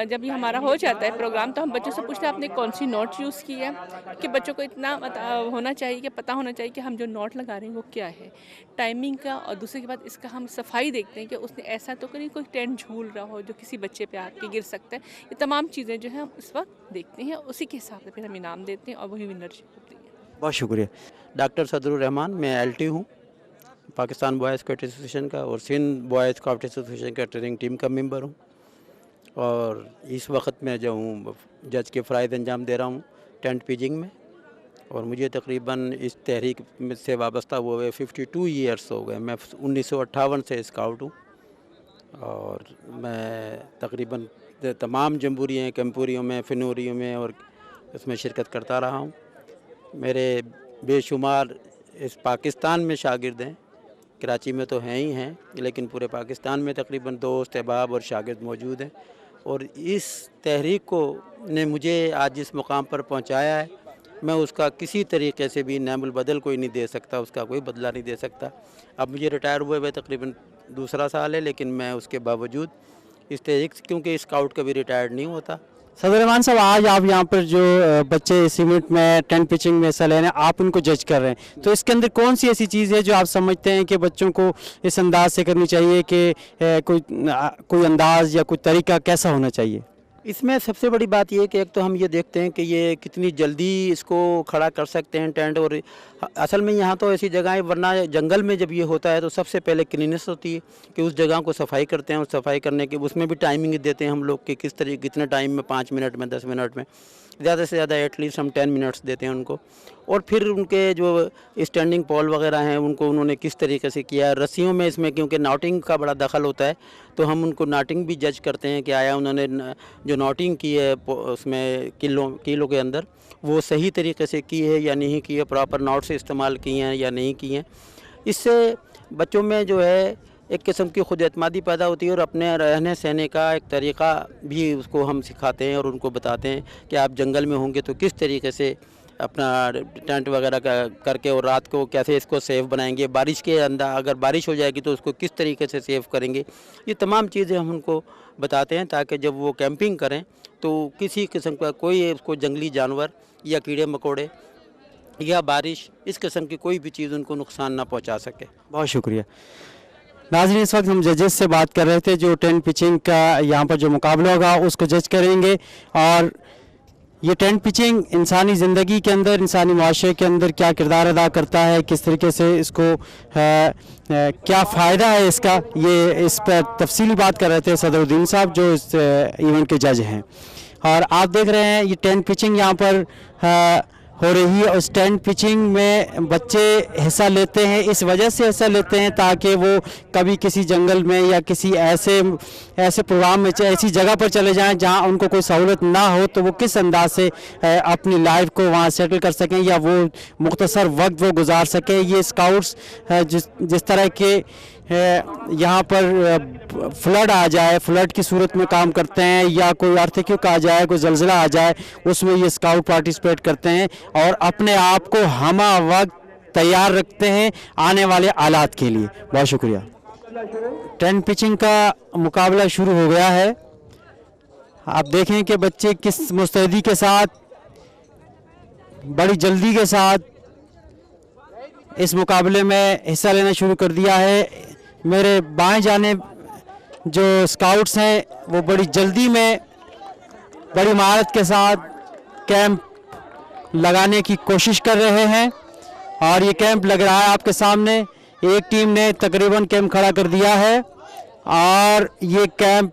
जब ये हमारा हो जाता है प्रोग्राम तो हम बच्चों से पूछते हैं आपने कौन सी नोट यूज़ की है, कि बच्चों को इतना होना चाहिए कि पता होना चाहिए कि हम जो नोट लगा रहे हैं वो क्या है, टाइमिंग का। और दूसरे के बाद इसका हम सफाई देखते हैं कि उसने ऐसा तो नहीं कोई टेंट झूल रहा हो जो किसी बच्चे पे आके गिर सकता है। ये तमाम चीज़ें जो है हम इस वक्त देखते हैं, उसी के हिसाब से फिर हम इनाम देते हैं और वही विनरशिप होती है। बहुत शुक्रिया। डॉक्टर सदरुर रहमान, मैं LT हूँ, पाकिस्तान बॉयज़ स्काउट एसोसिएशन का और सिंध बॉयज़ स्काउट एसोसिएशन का ट्रेनिंग टीम का मेंबर हूँ। और इस वक्त मैं जो हूँ जज के फ़राइज़ अंजाम दे रहा हूँ टेंट पिचिंग में। और मुझे तकरीबन इस तहरीक से वाबस्ता हुए 52 ईयर्स हो गए। मैं 1958 से स्काउट हूँ और मैं तकरीबन तमाम जम्बूरियों, कैंपूरियों में, फिनूरियों में और इसमें शिरकत करता रहा हूँ। मेरे बेशुमार इस पाकिस्तान में शागिर्द हैं, कराची में तो हैं ही हैं, लेकिन पूरे पाकिस्तान में तकरीबन दोस्त, अहबाब और शागिर्द मौजूद हैं। और इस तहरीक को ने मुझे आज जिस मुकाम पर पहुंचाया है मैं उसका किसी तरीके से भी नामुल बदल कोई नहीं दे सकता, उसका कोई बदला नहीं दे सकता। अब मुझे रिटायर हुए हुए तकरीबन दूसरा साल है, लेकिन मैं उसके बावजूद इस तरीके, क्योंकि स्काउट कभी रिटायर्ड नहीं होता। सदर रहमान साहब, आज आप यहाँ पर जो बच्चे इस इवेंट में टेंट पिचिंग में हिस्सा ले रहे हैं, आप उनको जज कर रहे हैं, तो इसके अंदर कौन सी ऐसी चीज़ है जो आप समझते हैं कि बच्चों को इस अंदाज से करनी चाहिए कि कोई अंदाज या कोई तरीका कैसा होना चाहिए? इसमें सबसे बड़ी बात ये है कि एक तो हम ये देखते हैं कि ये कितनी जल्दी इसको खड़ा कर सकते हैं टेंट, और असल में यहाँ तो ऐसी जगह है, वरना जंगल में जब ये होता है तो सबसे पहले क्लीनेस होती है कि उस जगह को सफाई करते हैं, और सफाई करने के उसमें भी टाइमिंग देते हैं हम लोग कि किस तरीके कितने टाइम में, 5 मिनट में, 10 मिनट में, ज़्यादा से ज़्यादा एटलीस्ट हम 10 मिनट्स देते हैं उनको। और फिर उनके जो स्टैंडिंग पॉल वगैरह हैं उनको उन्होंने किस तरीके से किया, रस्सियों में इसमें क्योंकि नॉटिंग का बड़ा दखल होता है, तो हम उनको नॉटिंग भी जज करते हैं कि आया उन्होंने जो नॉटिंग की है उसमें किलो के अंदर वो सही तरीके से की है या नहीं की है, प्रॉपर नॉट से इस्तेमाल किए हैं या नहीं किए हैं। इससे बच्चों में जो है एक किस्म की खुद एतमादी पैदा होती है, और अपने रहने सहने का एक तरीक़ा भी उसको हम सिखाते हैं और उनको बताते हैं कि आप जंगल में होंगे तो किस तरीके से अपना टेंट वगैरह का करके, और रात को कैसे इसको सेफ बनाएंगे, बारिश के अंदर अगर बारिश हो जाएगी तो उसको किस तरीके से सेफ करेंगे, ये तमाम चीज़ें हम उनको बताते हैं ताकि जब वो कैंपिंग करें तो किसी किस्म का कोई उसको जंगली जानवर या कीड़े मकोड़े या बारिश इस किस्म की कोई भी चीज़ उनको नुकसान ना पहुँचा सके। बहुत शुक्रिया। नाज़रीन, इस वक्त हम जजेस से बात कर रहे थे जो टेंट पिचिंग का यहाँ पर जो मुकाबला होगा उसको जज करेंगे, और ये टेंट पिचिंग इंसानी ज़िंदगी के अंदर, इंसानी माशरे के अंदर क्या किरदार अदा करता है, किस तरीके से इसको क्या फ़ायदा है इसका, ये इस पर तफसीली बात कर रहे थे सदरुद्दीन साहब जो इस इवेंट के जज हैं। और आप देख रहे हैं ये टेंट पिचिंग यहाँ पर हो रही है, और इस टेंट पिचिंग में बच्चे हिस्सा लेते हैं, इस वजह से हिस्सा लेते हैं ताकि वो कभी किसी जंगल में या किसी ऐसे प्रोग्राम में, ऐसी जगह पर चले जाएं जहां उनको कोई सहूलत ना हो, तो वो किस अंदाज से अपनी लाइफ को वहां सेटल कर सकें या वो मुख्तसर वक्त वो गुजार सकें। ये स्काउट्स जिस तरह के यहाँ पर फ्लड आ जाए, फ्लड की सूरत में काम करते हैं, या कोई अर्थक्वेक आ जाए, कोई ज़लज़ला आ जाए, उसमें ये स्काउट पार्टिसिपेट करते हैं और अपने आप को हमा वक्त तैयार रखते हैं आने वाले हालात के लिए। बहुत शुक्रिया। टेंट पिचिंग का मुकाबला शुरू हो गया है। आप देखें कि बच्चे किस मुस्तैदी के साथ, बड़ी जल्दी के साथ इस मुकाबले में हिस्सा लेना शुरू कर दिया है। मेरे बाएं जानिब जो स्काउट्स हैं वो बड़ी जल्दी में, बड़ी महारत के साथ कैंप लगाने की कोशिश कर रहे हैं, और ये कैंप लग रहा है आपके सामने। एक टीम ने तकरीबन कैंप खड़ा कर दिया है, और ये कैंप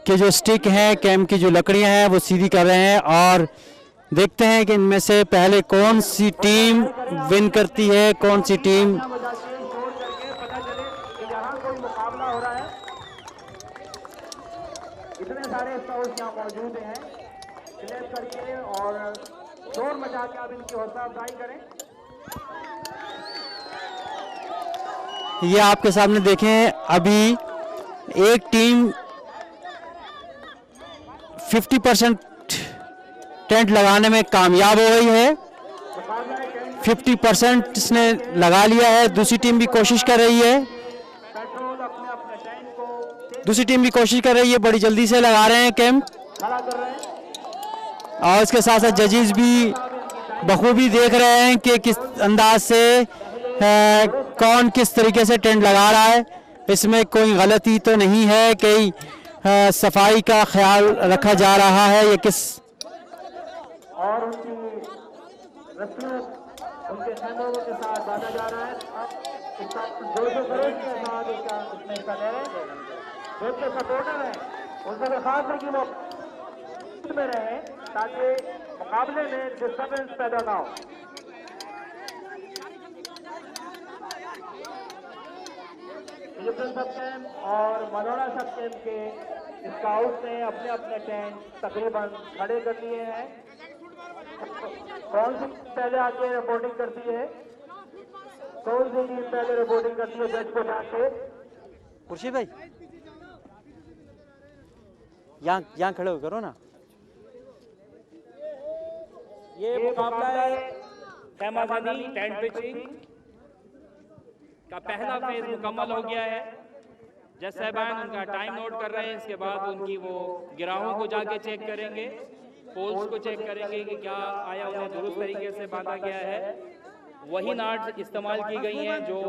के जो स्टिक हैं, कैंप की जो लकड़ियां हैं वो सीधी कर रहे हैं, और देखते हैं कि इनमें से पहले कौन सी टीम विन करती है, कौन सी टीम। इतने सारे स्काउट्स यहाँ मौजूद हैं, क्लैप करके और शोर मचा के आप इनकी हौसला अफजाई करें। ये आपके सामने देखें, अभी एक टीम 50% टेंट लगाने में कामयाब हो गई है, 50% इसने लगा लिया है। दूसरी टीम भी कोशिश कर रही है, बड़ी जल्दी से लगा रहे हैं कैंप, और इसके साथ साथ जजेस भी बखूबी देख रहे हैं कि किस अंदाज से कौन किस तरीके से टेंट लगा रहा है। इसमें कोई गलती तो नहीं है, कई सफाई का ख्याल रखा जा रहा है, या किस और उनकी रस्सियों उनके खैमों के साथ बांधा जा रहा है। जो के साथ इसमें हिस्सा ले रहे हैं, जो के सपोर्टर हैं, उनसे दरख्वास्त है कि वो में रहे ताकि मुकाबले में डिस्टर्बेंस पैदा ना हो। सब कैंप और मनोरा सब कैंप के स्काउट्स ने अपने अपने टेंट तकरीबन खड़े कर लिए हैं। कौन सी पहले आके रिपोर्टिंग करती है, कौन सी टीम पहले रिपोर्टिंग करती है जज को जाके? खुर्शीद भाई यहाँ खड़े हो करो ना। ये मुकाबला है खैमाजानी टेंट पिचिंग का पहला फेज मुकम्मल हो गया है। जज साहबान उनका टाइम नोट कर रहे हैं, इसके बाद उनकी वो गिराहों को जाके चेक करेंगे, पोल्स को चेक करेंगे कि क्या आया उन्हें दुरुस्त तरीके से बांधा गया है। वही नाट इस्तेमाल की गई हैं जो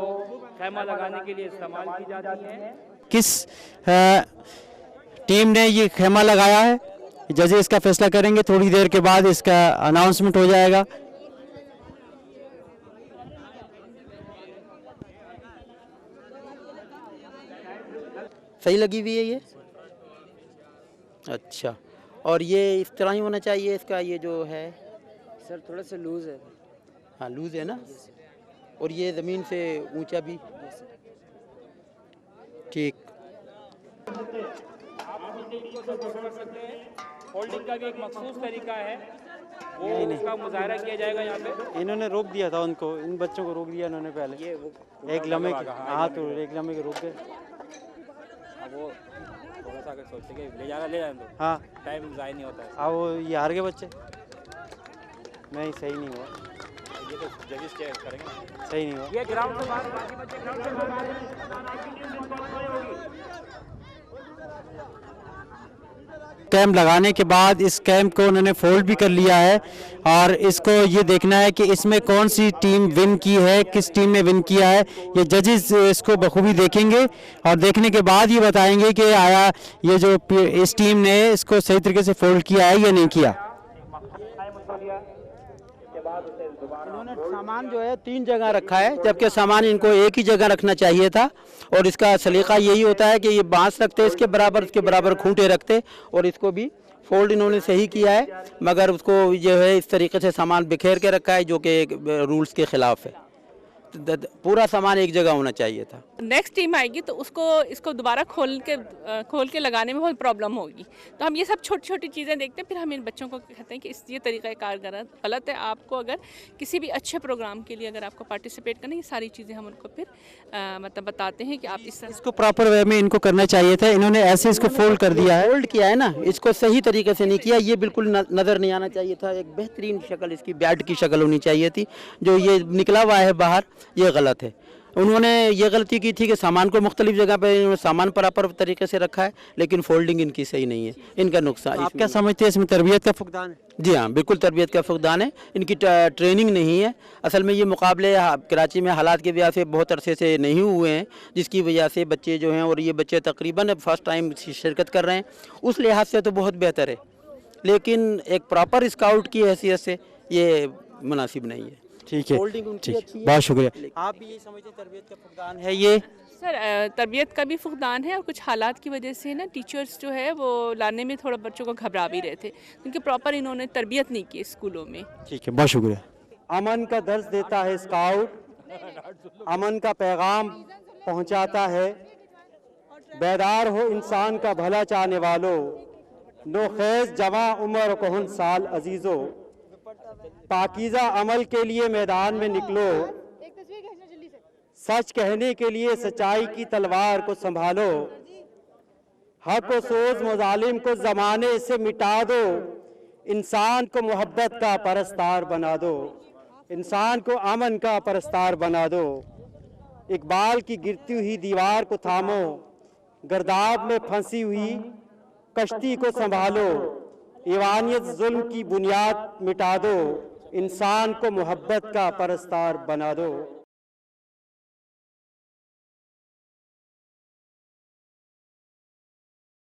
खैमा लगाने के लिए इस्तेमाल की जाती हैं। किस टीम ने ये खेमा लगाया है, जजेस इसका फैसला करेंगे। थोड़ी देर के बाद इसका अनाउंसमेंट हो जाएगा। सही लगी हुई है ये? अच्छा, और ये इस तरह ही होना चाहिए इसका, ये जो है सर थोड़ा सा लूज है। हाँ लूज है ना, और ये ज़मीन से ऊंचा भी। ठीक। होल्डिंग का भी एक मखसूस तरीका है, वो उसका मुजाहरा किया जाएगा यहाँ पे। इन्होंने रोक दिया था उनको, इन बच्चों को रोक दिया इन्होंने पहले। ये वो एक लम्हे के, हाँ तो एक लम्हे के रोक गए। वो थोड़ा सा अगर सोचते कि ले जाने दो, हाँ टाइम ज़ाया नहीं होता है। हाँ वो ये हार गए बच्चे। नहीं सही नहीं हुआ, ये तो जजेस चेक करेंगे। सही नहीं हुआ। ये ग्राउंड से बाहर, बाकी बच्चे ग्राउंड से बाहर हैं। कैंप लगाने के बाद इस कैंप को उन्होंने फोल्ड भी कर लिया है और इसको ये देखना है कि इसमें कौन सी टीम विन की है, किस टीम ने विन किया है। ये जजेस इसको बखूबी देखेंगे और देखने के बाद ये बताएंगे कि आया ये जो इस टीम ने इसको सही तरीके से फोल्ड किया है या नहीं किया। इन्होंने सामान जो है 3 जगह रखा है, जबकि सामान इनको एक ही जगह रखना चाहिए था। और इसका सलीका यही होता है कि ये बांस रखते, इसके बराबर खूंटे रखते, और इसको भी फोल्ड इन्होंने सही किया है, मगर उसको जो है इस तरीके से सामान बिखेर के रखा है जो कि रूल्स के खिलाफ है। पूरा सामान एक जगह होना चाहिए था। नेक्स्ट टीम आएगी तो इसको दोबारा खोल के लगाने में बहुत प्रॉब्लम होगी। तो हम ये सब छोटी छोटी चीज़ें देखते हैं, फिर हम इन बच्चों को कहते हैं कि ये तरीका कार गलत है। आपको अगर किसी भी अच्छे प्रोग्राम के लिए अगर आपको पार्टिसिपेट करना, ये सारी चीज़ें हम उनको फिर मतलब बताते हैं कि आप इसको प्रॉपर वे में इनको करना चाहिए था। इन्होंने ऐसे इसको फोल्ड कर दिया है, फोल्ड किया है ना, इसको सही तरीके से नहीं किया। ये बिल्कुल नज़र नहीं आना चाहिए था। एक बेहतरीन शक्ल इसकी बैट की शक्ल होनी चाहिए थी। जो ये निकला हुआ है बाहर, ये गलत है। उन्होंने ये गलती की थी कि सामान को मुख्तलिफ जगह पर इन्होंने सामान प्रॉपर तरीके से रखा है, लेकिन फोल्डिंग इनकी सही नहीं है। इनका नुकसान, आप क्या समझते हैं इसमें तरबियत का फुकदान है? जी हाँ, बिल्कुल तरबियत का फुकदान है। इनकी ट्रेनिंग नहीं है। असल में ये मुकाबले कराची में हालात की वजह से बहुत अरसे से नहीं हुए हैं, जिसकी वजह से बच्चे जो हैं, और ये बच्चे तकरीबन फर्स्ट टाइम शिरकत कर रहे हैं, उस लिहाज से तो बहुत बेहतर है, लेकिन एक प्रॉपर स्काउट की हैसियत से ये मुनासिब नहीं है। ठीक है, ठीक, बहुत शुक्रिया। आप भी ये समझते हैं तरबियत का फुकदान है ये? सर तरबियत का भी फुकदान है, और कुछ हालात की वजह से ना टीचर्स जो है वो लाने में थोड़ा बच्चों को घबरा भी रहे थे, क्योंकि प्रॉपर इन्होंने तरबियत नहीं की स्कूलों में। ठीक है, बहुत शुक्रिया। अमन का दर्स देता है स्काउट, अमन का पैगाम पहुंचाता है। बेदार हो इंसान का भला चाहने वालों, नो खैज जवां उम्र कोहन साल अजीज़ो, पाकीज़ा अमल के लिए मैदान में निकलो, सच कहने के लिए सच्चाई की तलवार को संभालो, हक व सोज मुजालिम को ज़माने से मिटा दो, इंसान को मोहब्बत का परस्तार बना दो, इंसान को अमन का परस्तार बना दो। इकबाल की गिरती हुई दीवार को थामो, गर्दाब में फंसी हुई कश्ती को संभालो, ईवानियत जुल्म की बुनियाद मिटा दो, इंसान को मोहब्बत का परस्तार बना दो।